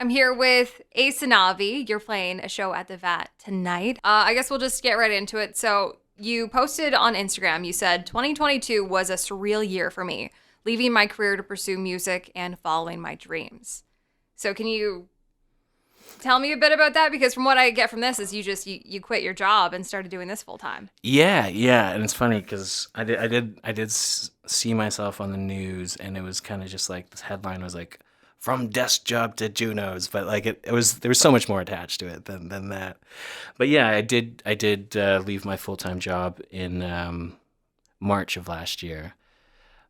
I'm here with Aysanabee. You're playing a show at the VAT tonight. I guess we'll just get right into it. So, you posted on Instagram, you said 2022 was a surreal year for me, leaving my career to pursue music and following my dreams. So, can you tell me a bit about that? Because from what I get from this is you quit your job and started doing this full time. Yeah, and it's funny because I did see myself on the news, and it was kind of just like this headline was like, "From desk job to Junos," but like it was there was so much more attached to it than that. But yeah, I did leave my full time job in March of last year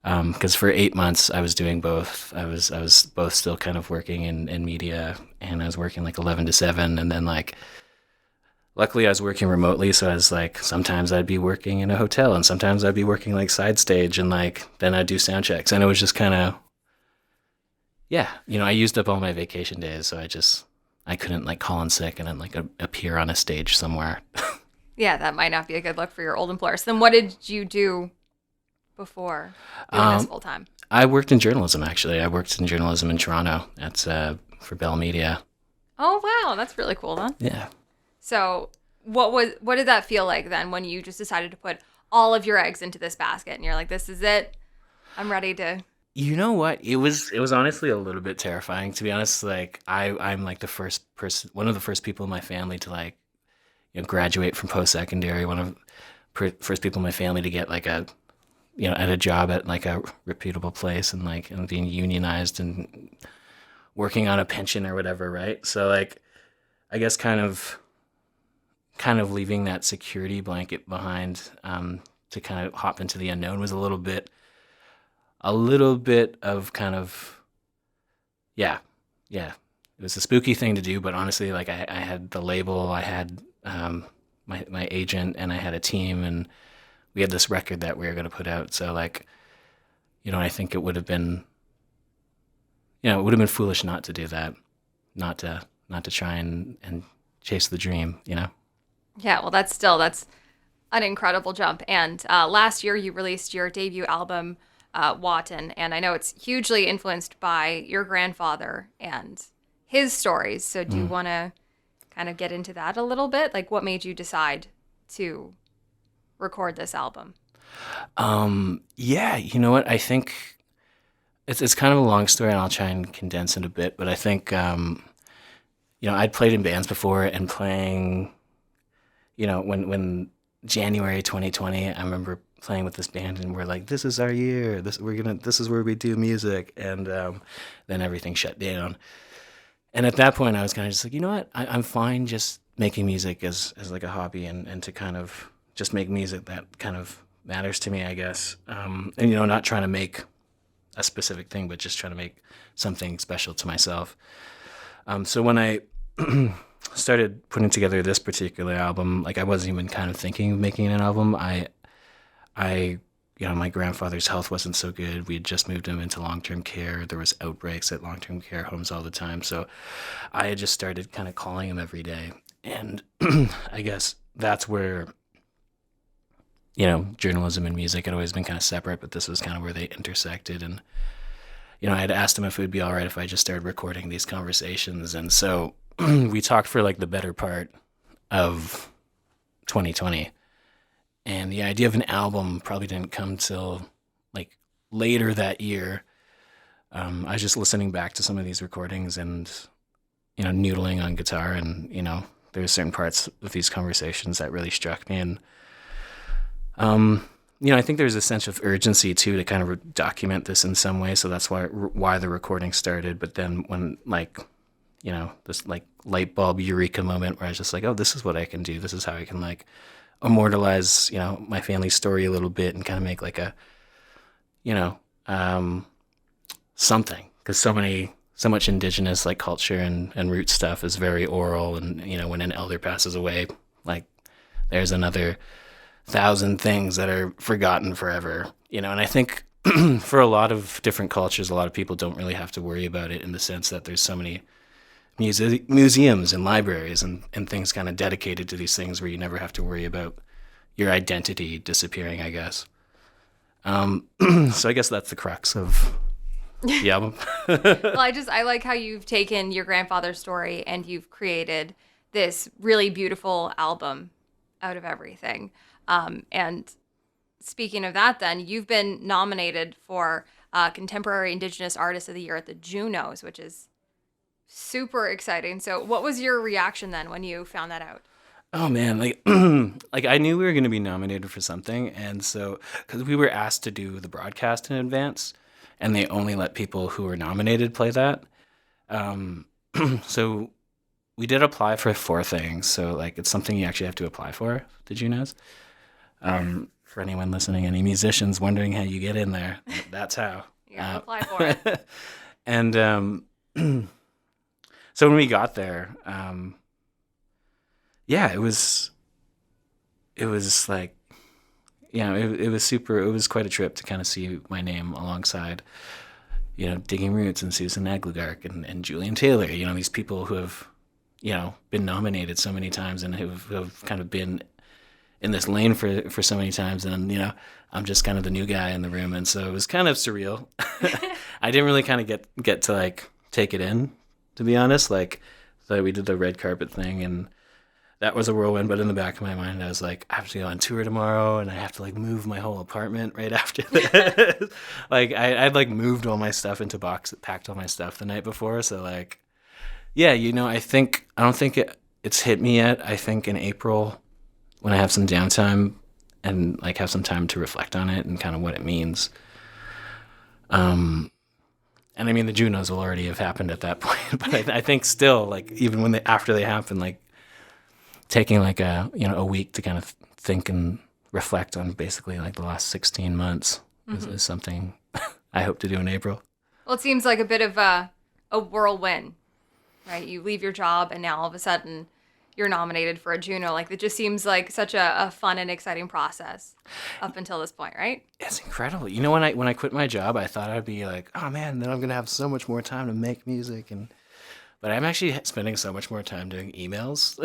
because for 8 months I was doing both. I was both still kind of working in media, and I was working like 11 to 7, and then like luckily I was working remotely, so I was like sometimes I'd be working in a hotel and sometimes I'd be working like side stage, and like then I'd do sound checks, and it was just kind of yeah, I used up all my vacation days, so I couldn't like call in sick and then like appear on a stage somewhere. Yeah, that might not be a good look for your old employer. So then what did you do before doing this um, full time? I worked in journalism actually. I worked in journalism in Toronto at for Bell Media. Oh, wow, that's really cool then. Yeah. So, what did that feel like then when you just decided to put all of your eggs into this basket and you're like, this is it. I'm ready to. You know what? It was honestly a little bit terrifying, to be honest. Like I'm like the first person, one of the first people in my family to like graduate from post secondary. One of first people in my family to get like a at a job at like a reputable place, and like and being unionized and working on a pension or whatever, right? So like I guess kind of leaving that security blanket behind to kind of hop into the unknown was a little bit of kind of yeah, yeah. It was a spooky thing to do, but honestly, like I had the label, I had my agent, and I had a team, and we had this record that we were going to put out. So like, I think it would have been foolish not to do that, not to try and chase the dream. Yeah, well, that's an incredible jump. And last year, you released your debut album, Watin, and I know it's hugely influenced by your grandfather and his stories. So, do you want to kind of get into that a little bit? Like, what made you decide to record this album? Yeah, you know what? I think it's kind of a long story, and I'll try and condense it a bit. But I think I'd played in bands before, and playing, when January 2020, I remember playing with this band, and we're like, this is our year. This is where we do music, and then everything shut down. And at that point, I was kind of just like, you know what? I'm fine just making music as like a hobby, and to kind of just make music that kind of matters to me, I guess. And not trying to make a specific thing, but just trying to make something special to myself. So when I started putting together this particular album, like I wasn't even kind of thinking of making an album. My grandfather's health wasn't so good. We had just moved him into long-term care. There was outbreaks at long-term care homes all the time. So I had just started kind of calling him every day. And I guess that's where, journalism and music had always been kind of separate, but this was kind of where they intersected. And, I had asked him if it would be all right if I just started recording these conversations. And so we talked for like the better part of 2020. And the idea of an album probably didn't come till like later that year. I was just listening back to some of these recordings and, noodling on guitar. And, there were certain parts of these conversations that really struck me. And, I think there's a sense of urgency too to kind of document this in some way. So that's why the recording started. But then when like, this like light bulb eureka moment where I was just like, oh, this is what I can do. This is how I can like immortalize, my family's story a little bit and kind of make like a, something. Because so much indigenous like culture and root stuff is very oral. And, when an elder passes away, like there's another 1,000 things that are forgotten forever, and I think for a lot of different cultures, a lot of people don't really have to worry about it in the sense that there's so many museums and libraries and things kind of dedicated to these things where you never have to worry about your identity disappearing, I guess. So I guess that's the crux of the album. Well, I like how you've taken your grandfather's story and you've created this really beautiful album out of everything. And speaking of that, then you've been nominated for Contemporary Indigenous Artist of the Year at the Junos, which is super exciting. So, what was your reaction then when you found that out? Oh man, like like I knew we were going to be nominated for something, and so because we were asked to do the broadcast in advance, and they only let people who were nominated play that. Um, so we did apply for 4 things. So like it's something you actually have to apply for. Did you know? For anyone listening, any musicians wondering how you get in there, that's how. You gotta apply for it. And so when we got there, yeah, it was like, it was super. It was quite a trip to kind of see my name alongside, Digging Roots and Susan Aglugark and Julian Taylor. These people who have, been nominated so many times and who have kind of been in this lane for so many times, and I'm just kind of the new guy in the room, and so it was kind of surreal. I didn't really kind of get to like take it in, to be honest. Like, so we did the red carpet thing, and that was a whirlwind. But in the back of my mind, I was like, I have to go on tour tomorrow, and I have to like move my whole apartment right after this. Like I'd like moved all my stuff into boxes, packed all my stuff the night before. So like, yeah, I don't think it's hit me yet. I think in April, when I have some downtime and like have some time to reflect on it and kind of what it means. And I mean, the Junos will already have happened at that point, but I think still, like, even after they happen, like taking like a week to kind of think and reflect on basically like the last 16 months is something I hope to do in April. Well, it seems like a bit of a whirlwind, right? You leave your job and now all of a sudden you're nominated for a Juno. Like, it just seems like such a fun and exciting process up until this point, right? It's incredible. When I quit my job, I thought I'd be like, oh man, then I'm gonna have so much more time to make music, but I'm actually spending so much more time doing emails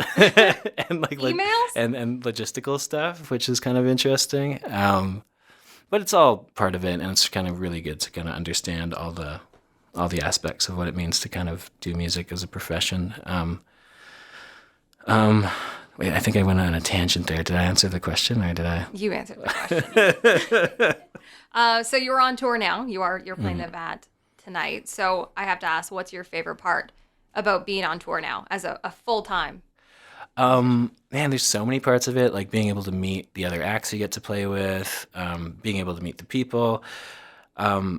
and like Emails? and logistical stuff, which is kind of interesting. But it's all part of it, and it's kind of really good to kind of understand all the aspects of what it means to kind of do music as a profession. Wait, I think I went on a tangent there. Did I answer the question, or did I? You answered the question. So you're on tour now. You're playing the VAT tonight. So I have to ask, what's your favorite part about being on tour now as a full time? Man, there's so many parts of it, like being able to meet the other acts you get to play with, being able to meet the people. Yeah,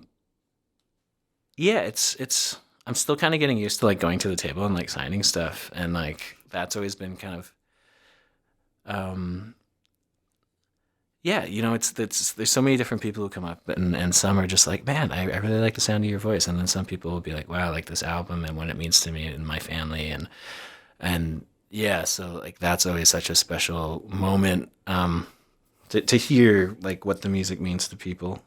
it's I'm still kind of getting used to like going to the table and like signing stuff, and like that's always been kind of yeah, it's there's so many different people who come up, and some are just like, man, I really like the sound of your voice, and then some people will be like, wow, I like this album and what it means to me and my family, and yeah, so like that's always such a special moment to hear like what the music means to people.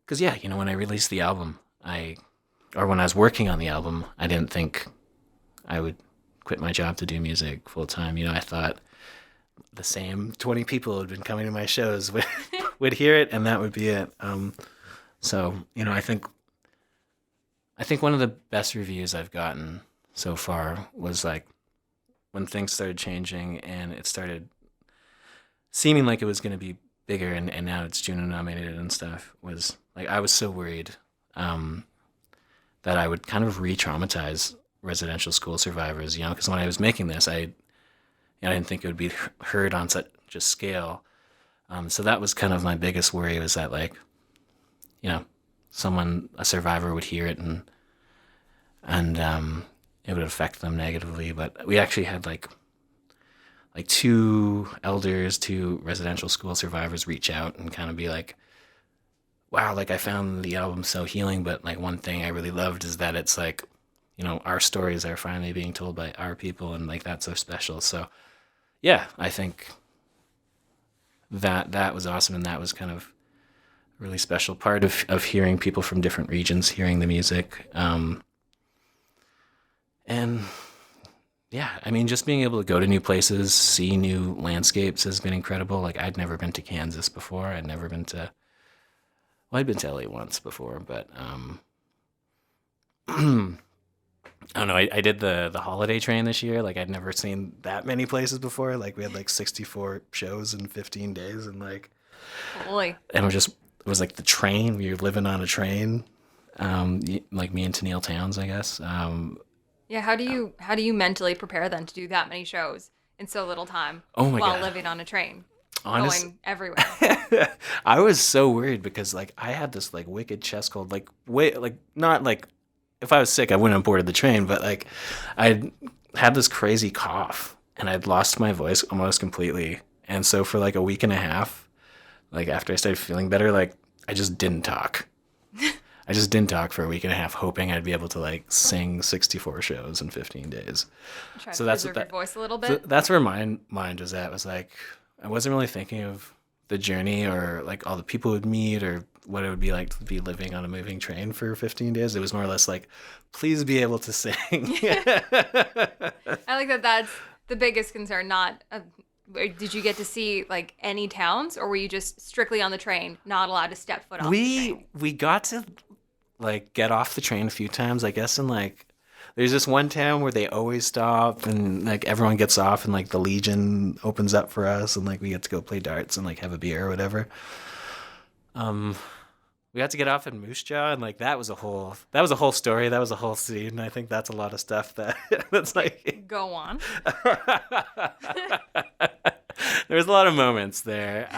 Because yeah, when I released the album, or when I was working on the album, I didn't think I would quit my job to do music full time. I thought the same 20 people who had been coming to my shows would hear it, and that would be it. So I think one of the best reviews I've gotten so far was like when things started changing and it started seeming like it was going to be bigger, and now it's Juno nominated and stuff. Was like, I was so worried that I would kind of re-traumatize residential school survivors, because when I was making this, I didn't think it would be heard on such a scale. So that was kind of my biggest worry, was that like, a survivor would hear it and it would affect them negatively. But we actually had like 2 elders, 2 residential school survivors reach out and kind of be like, wow, like I found the album so healing, but like one thing I really loved is that it's like, our stories are finally being told by our people, and like that's so special. So yeah, I think that was awesome, and that was kind of a really special part of hearing people from different regions hearing the music. And yeah, I mean, just being able to go to new places, see new landscapes has been incredible. Like, I'd never been to Kansas before. I'd never been to I'd been to LA once before, but I don't know. I did the holiday train this year. Like I'd never seen that many places before. Like we had like 64 shows in 15 days, and like Holy. and it was like the train. We were living on a train. Like me and Tennille Towns, I guess. Yeah, how do you mentally prepare then to do that many shows in so little time Oh my while God. living on a train, Honest, going everywhere? I was so worried because like I had this like wicked chest cold, like way like not like if I was sick I wouldn't have boarded the train, but like I had this crazy cough and I'd lost my voice almost completely, and so for like a week and a half, like after I started feeling better, like I just didn't talk. I just didn't talk for a week and a half, hoping I'd be able to like sing 64 shows in 15 days. Try So to that's preserve what your voice a little so bit. that's where my mind was at. Was like I wasn't really thinking of the journey or like all the people would meet or what it would be like to be living on a moving train for 15 days. It was more or less like, please be able to sing. I like that that's the biggest concern, not did you get to see like any towns, or were you just strictly on the train, not allowed to step foot off the train? We got to like get off the train a few times, I guess, and like there's this one town where they always stop and like everyone gets off and like the Legion opens up for us and like we get to go play darts and like have a beer or whatever. We got to get off in Moose Jaw and like that was a whole story. That was a whole scene. I think that's a lot of stuff that's like Go on. there's a lot of moments there.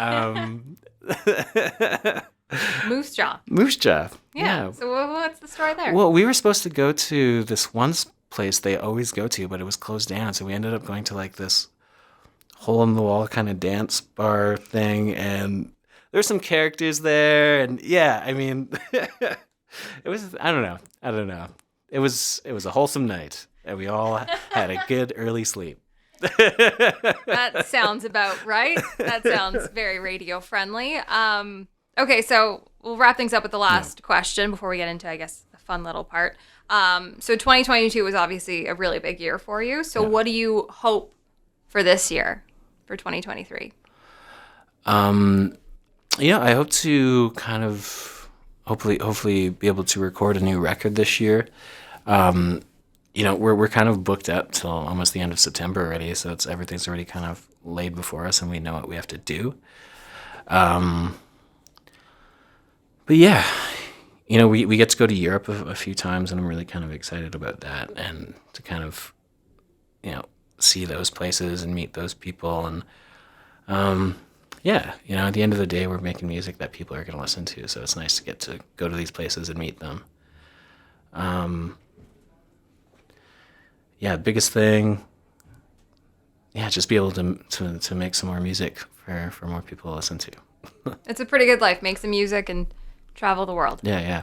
Moose Jaw. Moose Jaw. Yeah. So what's the story there? Well, we were supposed to go to this one place they always go to, but it was closed down. So we ended up going to like this hole in the wall kind of dance bar thing, and there's some characters there, and yeah, I mean, it was I don't know. It was a wholesome night, and we all had a good early sleep. That sounds about right. That sounds very radio friendly. Okay, so we'll wrap things up with the last question before we get into, I guess, the fun little part. So 2022 was obviously a really big year for you. So what do you hope for this year, for 2023? Yeah, I hope to kind of hopefully be able to record a new record this year. We're kind of booked up till almost the end of September already, so everything's already kind of laid before us, and we know what we have to do. But yeah, we get to go to Europe a few times, and I'm really kind of excited about that, and to kind of, see those places and meet those people, and yeah, at the end of the day, we're making music that people are going to listen to, so it's nice to get to go to these places and meet them. Yeah, biggest thing, yeah, just be able to make some more music for more people to listen to. It's a pretty good life. Make some music and travel the world. Yeah.